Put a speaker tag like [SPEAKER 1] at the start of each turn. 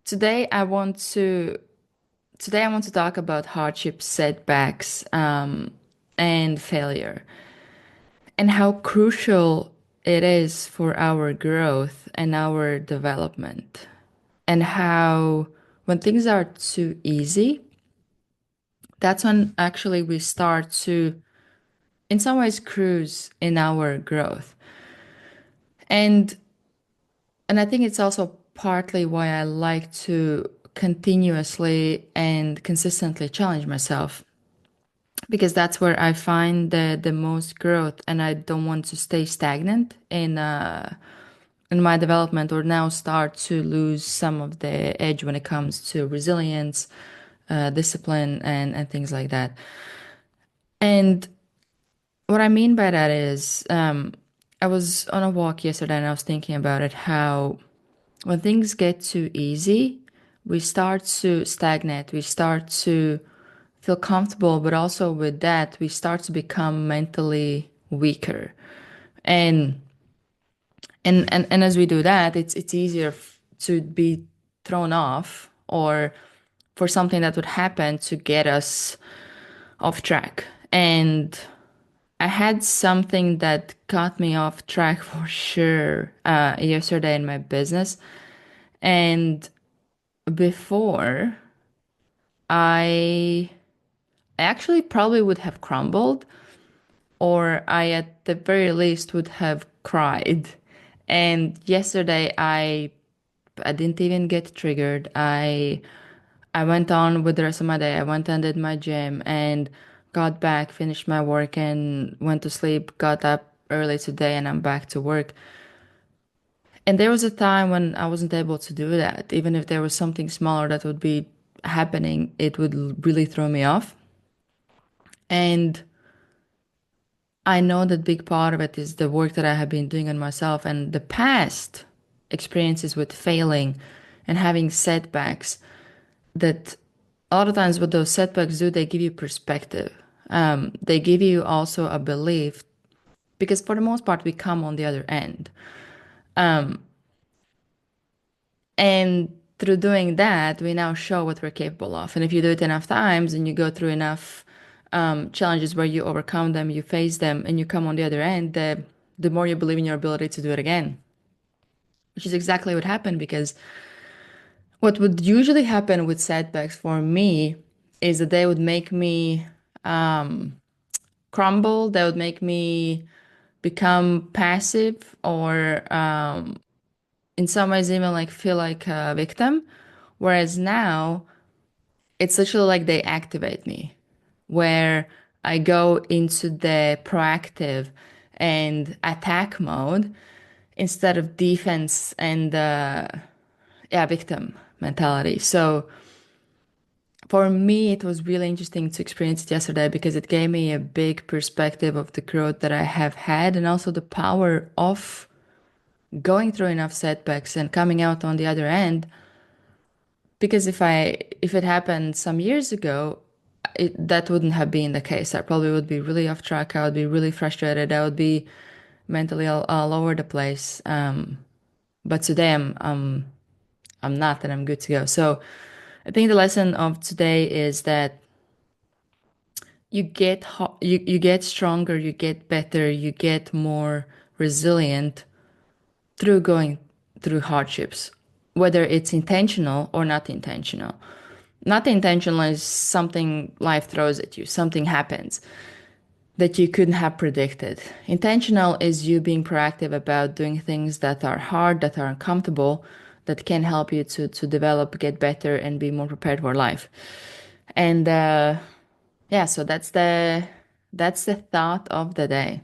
[SPEAKER 1] Today I want to today I want to talk about hardship, setbacks, and failure, and how crucial it is for our growth and our development, and how when things are too easy, that's when actually we start to, in some ways, cruise in our growth. And and I think it's also partly why I like to continuously and consistently challenge myself because that's where I find the most growth, and I don't want to stay stagnant in my development or now start to lose some of the edge when it comes to resilience, discipline, and things like that. And what I mean by that is, I was on a walk yesterday and I was thinking about it, how when things get too easy, we start to stagnate, we start to feel comfortable, but also with that, we start to become mentally weaker. And and as we do that, it's easier to be thrown off or for something that would happen to get us off track. And I had something that got me off track for sure yesterday in my business. And before, I actually probably would have crumbled, or I at the very least would have cried. And yesterday I didn't even get triggered. I went on with the rest of my day. I went and did my gym and got back, finished my work and went to sleep, got up early today and I'm back to work. And there was a time when I wasn't able to do that. Even if there was something smaller that would be happening, it would really throw me off. And I know that big part of it is the work that I have been doing on myself and the past experiences with failing and having setbacks, that a lot of times what those setbacks do, they give you perspective. They give you also a belief because for the most part we come on the other end. And through doing that, we now show what we're capable of. And if you do it enough times and you go through enough challenges where you overcome them, you face them, and you come on the other end, the more you believe in your ability to do it again, which is exactly what happened. Because what would usually happen with setbacks for me is that they would make me crumble, they would make me become passive, or in some ways, even like feel like a victim. Whereas now, it's literally like they activate me, where I go into the proactive and attack mode instead of defense and yeah, victim mentality. So for me, it was really interesting to experience it yesterday because it gave me a big perspective of the growth that I have had and also the power of going through enough setbacks and coming out on the other end. Because if it happened some years ago, that wouldn't have been the case. I probably would be really off track. I would be really frustrated. I would be mentally all over the place. But today I'm not, and I'm good to go. So I think the lesson of today is that you get stronger, you get better, you get more resilient through going through hardships, whether it's intentional or not intentional. Not intentional is something life throws at you, something happens that you couldn't have predicted. Intentional is you being proactive about doing things that are hard, that are uncomfortable, that can help you to develop, get better, and be more prepared for life. And yeah, so that's the thought of the day.